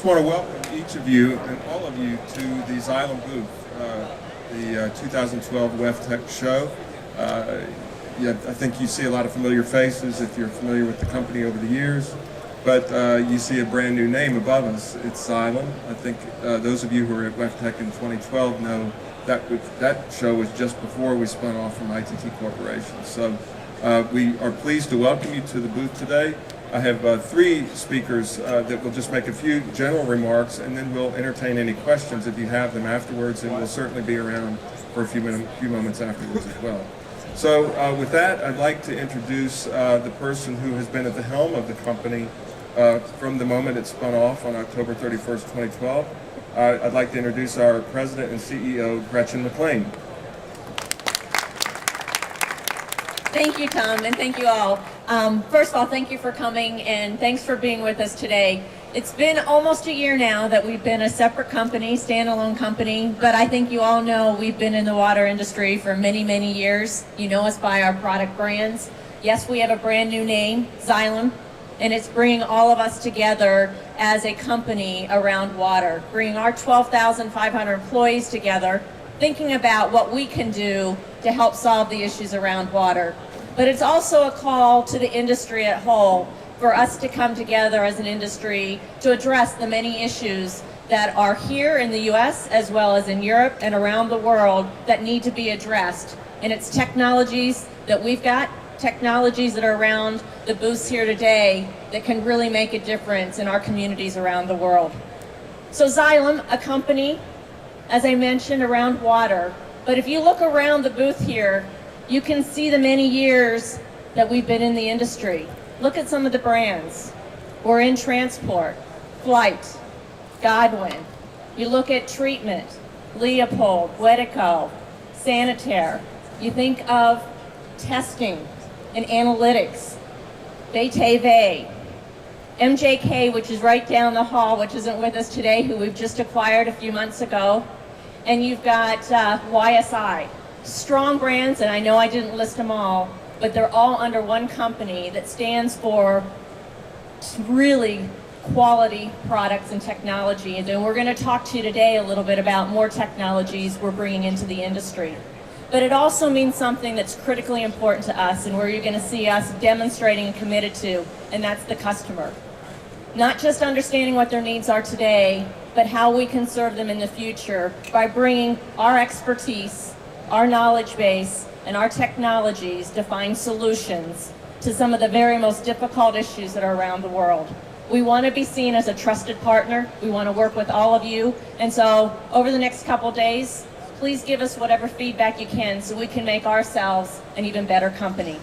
just want to welcome each of you and all of you to the Xylem booth, the 2012 WEFTEC show. Yeah, I think you see a lot of familiar faces if you're familiar with the company over the years, but you see a brand new name above us. It's Xylem. I think those of you who were at WEFTEC in 2012 know that show was just before we spun off from ITT Corporation. So we are pleased to welcome you to the booth today. I have three speakers that will just make a few general remarks, and then we'll entertain any questions if you have them afterwards, and we'll certainly be around for a few moments afterwards as well. So with that, I'd like to introduce the person who has been at the helm of the company from the moment it spun off on October 31st, 2012. I'd like to introduce our President and CEO, Gretchen McClain. Thank you, Tom, and thank you all. First of all, thank you for coming, and thanks for being with us today. It's been almost a year now that we've been a separate company, standalone company, but I think you all know we've been in the water industry for many, many years. You know us by our product brands. Yes, we have a brand new name, Xylem, and it's bringing all of us together as a company around water, bringing our 12,500 employees together, thinking about what we can do to help solve the issues around water. But it's also a call to the industry at whole for us to come together as an industry to address the many issues that are here in the US as well as in Europe and around the world that need to be addressed. And it's technologies that we've got, technologies that are around the booths here today that can really make a difference in our communities around the world. So Xylem, a company, as I mentioned, around water. But if you look around the booth here, you can see the many years that we've been in the industry. Look at some of the brands. We're in transport, Flight, Godwin. You look at treatment, Leopold, Wedeco, Sanitaire. You think of testing and analytics, BTV, MJK, which is right down the hall, which isn't with us today, who we've just acquired a few months ago. And you've got YSI. Strong brands, and I know I didn't list them all, but they're all under one company that stands for really quality products and technologies. And we're going to talk to you today a little bit about more technologies we're bringing into the industry. But it also means something that's critically important to us and where you're going to see us demonstrating and committed to, and that's the customer. Not just understanding what their needs are today, but how we can serve them in the future by bringing our expertise, our knowledge base, and our technologies to find solutions to some of the very most difficult issues that are around the world. We want to be seen as a trusted partner. We want to work with all of you. And so over the next couple days, please give us whatever feedback you can so we can make ourselves an even better company.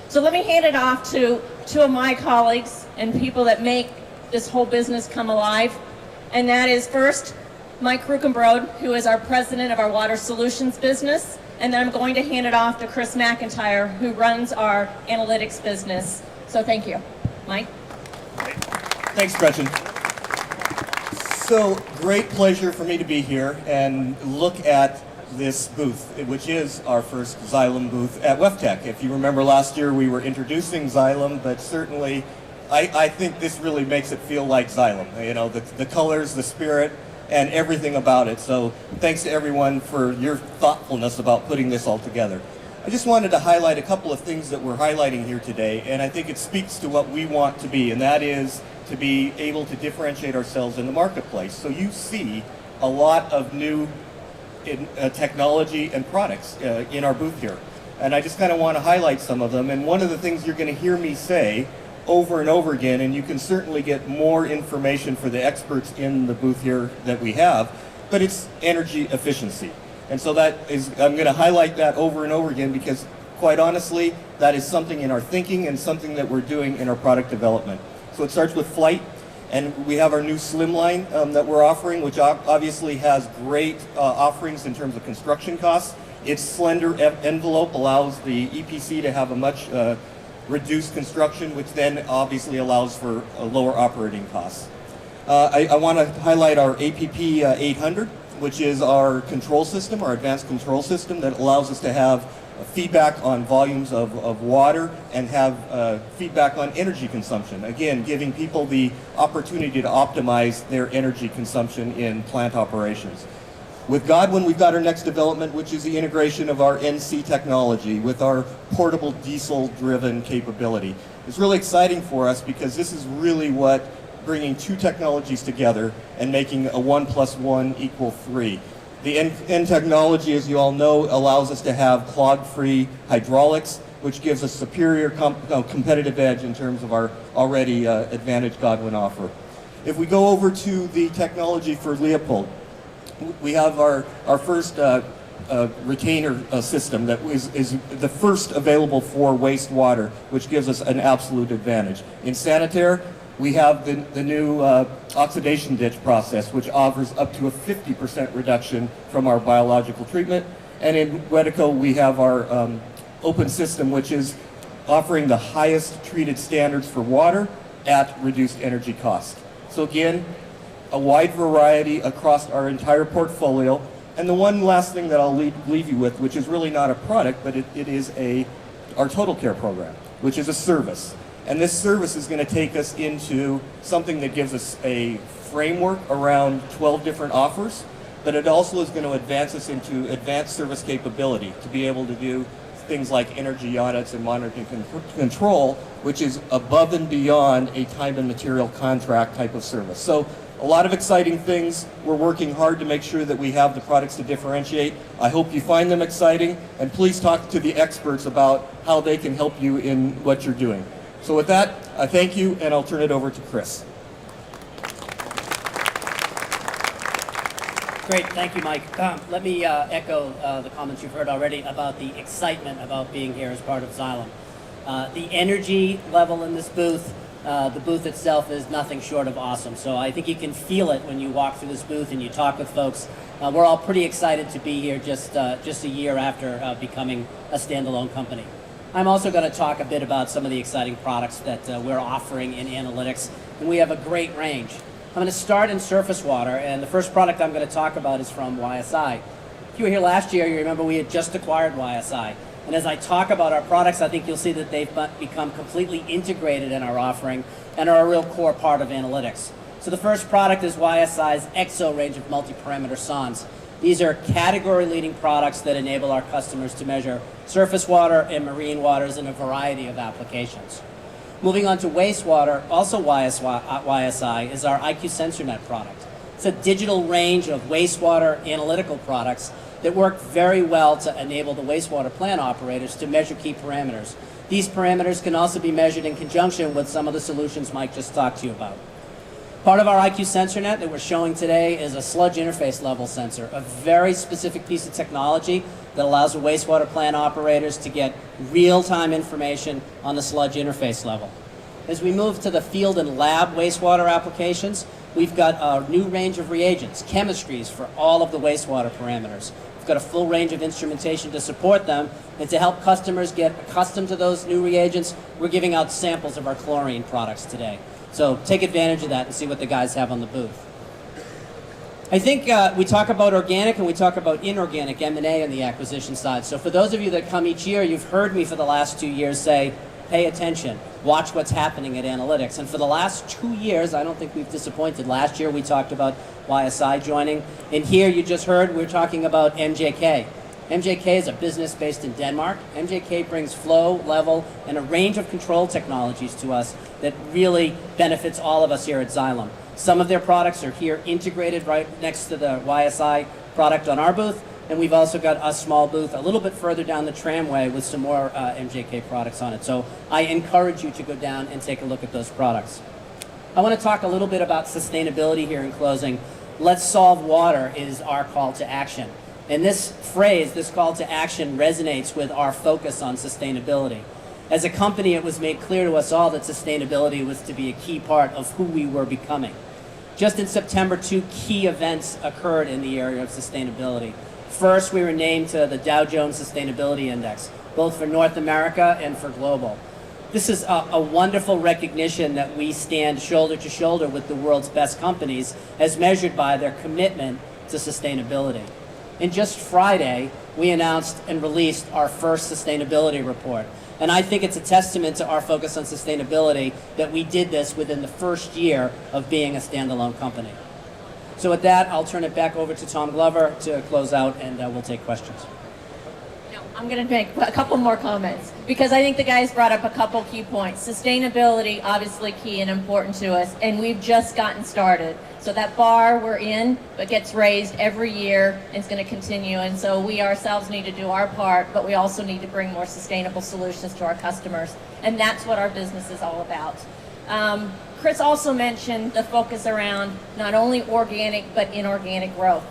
So let me hand it off to two of my colleagues and people that make this whole business come alive. And that is first, Mike Rukenbrod, who is our president of our Water Solutions business. And then I'm going to hand it off to Chris McIntyre, who runs our analytics business. So thank you. Mike? Thanks, Gretchen. So great pleasure for me to be here and look at this booth, which is our first Xylem booth at WEFTEC. If you remember last year, we were introducing Xylem, but certainly I think this really makes it feel like Xylem. You know, the colors, the spirit, and everything about it. So thanks to everyone for your thoughtfulness about putting this all together. I just wanted to highlight a couple of things that we're highlighting here today, and I think it speaks to what we want to be, and that is to be able to differentiate ourselves in the marketplace. So you see a lot of new technology and products in our booth here. And I just kind of want to highlight some of them. And one of the things you're going to hear me say over and over again, and you can certainly get more information for the experts in the booth here that we have, but it's energy efficiency. And so that is, I'm going to highlight that over and over again because quite honestly, that is something in our thinking and something that we're doing in our product development. So it starts with Flight, and we have our new Slim line that we're offering, which obviously has great offerings in terms of construction costs. Its slender envelope allows the EPC to have a much reduced construction, which then obviously allows for lower operating costs. I want to highlight our APP 800, which is our control system, our advanced control system that allows us to have feedback on volumes of water and have feedback on energy consumption. Again, giving people the opportunity to optimize their energy consumption in plant operations. With Godwin, we've got our next development, which is the integration of our NC technology with our portable diesel-driven capability. It's really exciting for us because this is really what bringing two technologies together and making a 1 + 1 = 3. The N technology, as you all know, allows us to have clog-free hydraulics, which gives us superior competitive edge in terms of our already advantaged Godwin offer. If we go over to the technology for Leopold, we have our first retainer system that is the first available for wastewater, which gives us an absolute advantage. In sanitary, we have the new oxidation ditch process, which offers up to a 50% reduction from our biological treatment. And in Wedeco, we have our open system, which is offering the highest treated standards for water at reduced energy cost. So again, a wide variety across our entire portfolio. And the one last thing that I'll leave you with, which is really not a product, but it is our Total Care program, which is a service. And this service is going to take us into something that gives us a framework around 12 different offers, but it also is going to advance us into advanced service capability to be able to do things like energy audits and monitoring control, which is above and beyond a time and material contract type of service. So a lot of exciting things. We're working hard to make sure that we have the products to differentiate. I hope you find them exciting, and please talk to the experts about how they can help you in what you're doing. So with that, I thank you, and I'll turn it over to Chris. Great, thank you, Mike. Let me echo the comments you've heard already about the excitement about being here as part of Xylem. The energy level in this booth, the booth itself is nothing short of awesome. So I think you can feel it when you walk through this booth and you talk with folks. We're all pretty excited to be here just a year after becoming a standalone company. I'm also going to talk a bit about some of the exciting products that we're offering in analytics, and we have a great range. I'm going to start in surface water, and the first product I'm going to talk about is from YSI. If you were here last year, you remember we had just acquired YSI. And as I talk about our products, I think you'll see that they've become completely integrated in our offering and are a real core part of analytics. So the first product is YSI's EXO range of multi-parameter sondes. These are category-leading products that enable our customers to measure surface water and marine waters in a variety of applications. Moving on to wastewater, also YSI is our IQ SensorNet product. It's a digital range of wastewater analytical products that work very well to enable the wastewater plant operators to measure key parameters. These parameters can also be measured in conjunction with some of the solutions Mike just talked to you about. Part of our IQ SensorNet that we're showing today is a sludge interface level sensor, a very specific piece of technology that allows the wastewater plant operators to get real-time information on the sludge interface level. As we move to the field and lab wastewater applications, we've got a new range of reagents, chemistries for all of the wastewater parameters. We've got a full range of instrumentation to support them, and to help customers get accustomed to those new reagents, we're giving out samples of our chlorine products today. So take advantage of that and see what the guys have on the booth. I think we talk about organic and we talk about inorganic M&A on the acquisition side. So for those of you that come each year, you've heard me for the last 2 years say, pay attention, watch what's happening at analytics. And for the last 2 years, I don't think we've disappointed. Last year we talked about YSI joining. And here you just heard we're talking about MJK. MJK is a business based in Denmark. MJK brings flow, level, and a range of control technologies to us that really benefits all of us here at Xylem. Some of their products are here integrated right next to the YSI product on our booth, and we've also got a small booth a little bit further down the tramway with some more MJK products on it. So I encourage you to go down and take a look at those products. I want to talk a little bit about sustainability here in closing. Let's solve water is our call to action. And this phrase, this call to action, resonates with our focus on sustainability. As a company, it was made clear to us all that sustainability was to be a key part of who we were becoming. Just in September, 2 key events occurred in the area of sustainability. First, we were named to the Dow Jones Sustainability Index, both for North America and for global. This is a wonderful recognition that we stand shoulder to shoulder with the world's best companies as measured by their commitment to sustainability. And just Friday, we announced and released our first sustainability report. And I think it's a testament to our focus on sustainability that we did this within the first year of being a standalone company. So with that, I'll turn it back over to Tom Glover to close out, and we'll take questions. No, I'm going to make a couple more comments because I think the guys brought up a couple key points. Sustainability, obviously key and important to us, and we've just gotten started. So that bar we're in, but gets raised every year and it's going to continue. And so we ourselves need to do our part, but we also need to bring more sustainable solutions to our customers. And that's what our business is all about. Chris also mentioned the focus around not only organic, but inorganic growth.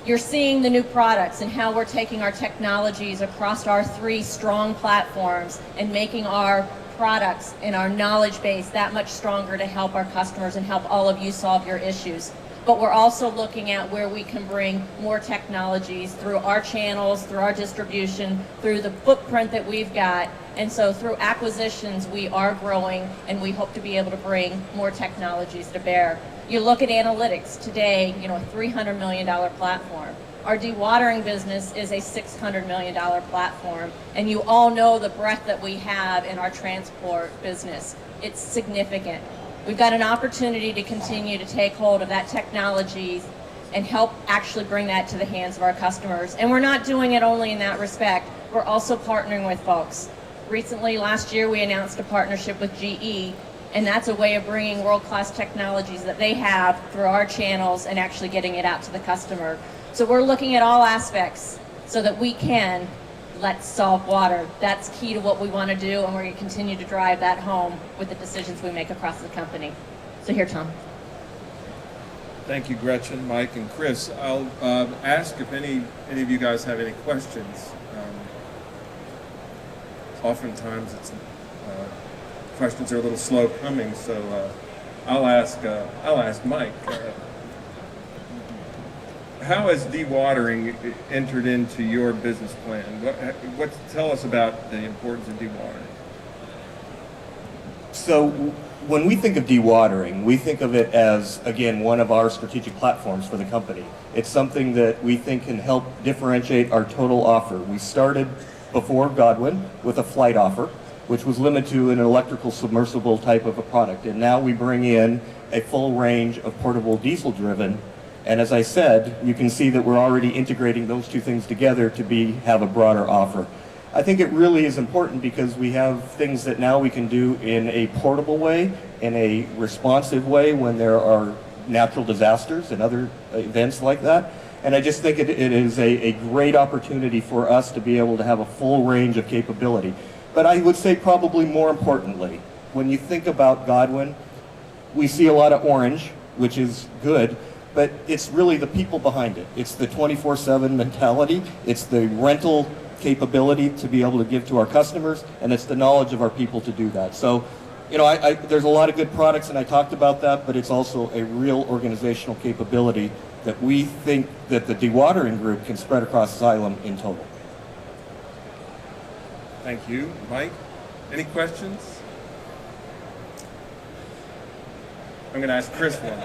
You're seeing the new products and how we're taking our technologies across our 3 strong platforms and making our products and our knowledge base that much stronger to help our customers and help all of you solve your issues. But we're also looking at where we can bring more technologies through our channels, through our distribution, through the footprint that we've got. And so through acquisitions, we are growing and we hope to be able to bring more technologies to bear. You look at analytics today, a $300 million platform. Our dewatering business is a $600 million platform, and you all know the breadth that we have in our transport business. It's significant. We've got an opportunity to continue to take hold of that technology and help actually bring that to the hands of our customers. And we're not doing it only in that respect. We're also partnering with folks. Recently, last year, we announced a partnership with GE, and that's a way of bringing world-class technologies that they have through our channels and actually getting it out to the customer. So we're looking at all aspects so that we can let's solve water. That's key to what we want to do, and we're going to continue to drive that home with the decisions we make across the company. So here, Tom. Thank you, Gretchen, Mike, and Chris. I'll ask if any of you guys have any questions. Oftentimes, questions are a little slow coming, so I'll ask Mike. How has dewatering entered into your business plan? Tell us about the importance of dewatering. So when we think of dewatering, we think of it as, again, one of our strategic platforms for the company. It's something that we think can help differentiate our total offer. We started before Godwin with a flight offer, which was limited to an electrical submersible type of a product. And now we bring in a full range of portable diesel-driven. And as I said, you can see that we're already integrating those 2 things together to have a broader offer. I think it really is important because we have things that now we can do in a portable way, in a responsive way when there are natural disasters and other events like that. And I just think it is a great opportunity for us to be able to have a full range of capability. But I would say probably more importantly, when you think about Godwin, we see a lot of orange, which is good, but it's really the people behind it. It's the 24/7 mentality. It's the rental capability to be able to give to our customers, and it's the knowledge of our people to do that. So, there's a lot of good products, and I talked about that, but it's also a real organizational capability that we think that the dewatering group can spread across Xylem in total. Thank you. Mike, any questions? I'm going to ask Chris one.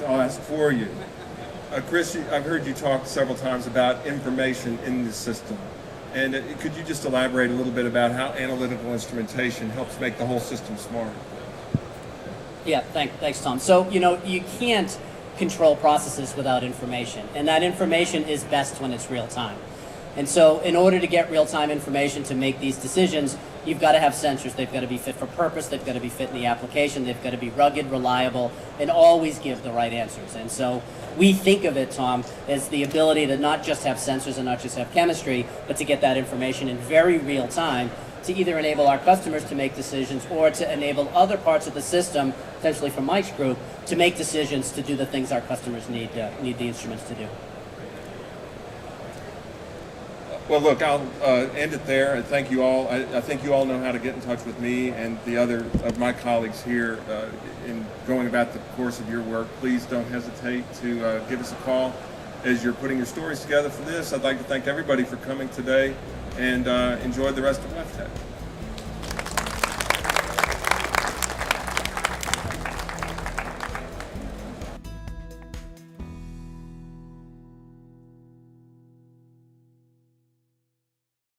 I'll ask for you. Chris, I've heard you talk several times about information in the system. And could you just elaborate a little bit about how analytical instrumentation helps make the whole system smarter? Yeah, thanks, Tom. So, you can't control processes without information, and that information is best when it's real time. And so in order to get real-time information to make these decisions, you've got to have sensors. They've got to be fit for purpose. They've got to be fit in the application. They've got to be rugged, reliable, and always give the right answers. And so we think of it, Tom, as the ability to not just have sensors and not just have chemistry, but to get that information in very real time to either enable our customers to make decisions or to enable other parts of the system, potentially from Mike's group, to make decisions to do the things our customers need the instruments to do. Well, look, I'll end it there. Thank you all. I think you all know how to get in touch with me and the other of my colleagues here in going about the course of your work. Please don't hesitate to give us a call as you're putting your stories together for this. I'd like to thank everybody for coming today and enjoy the rest of WEFTEC.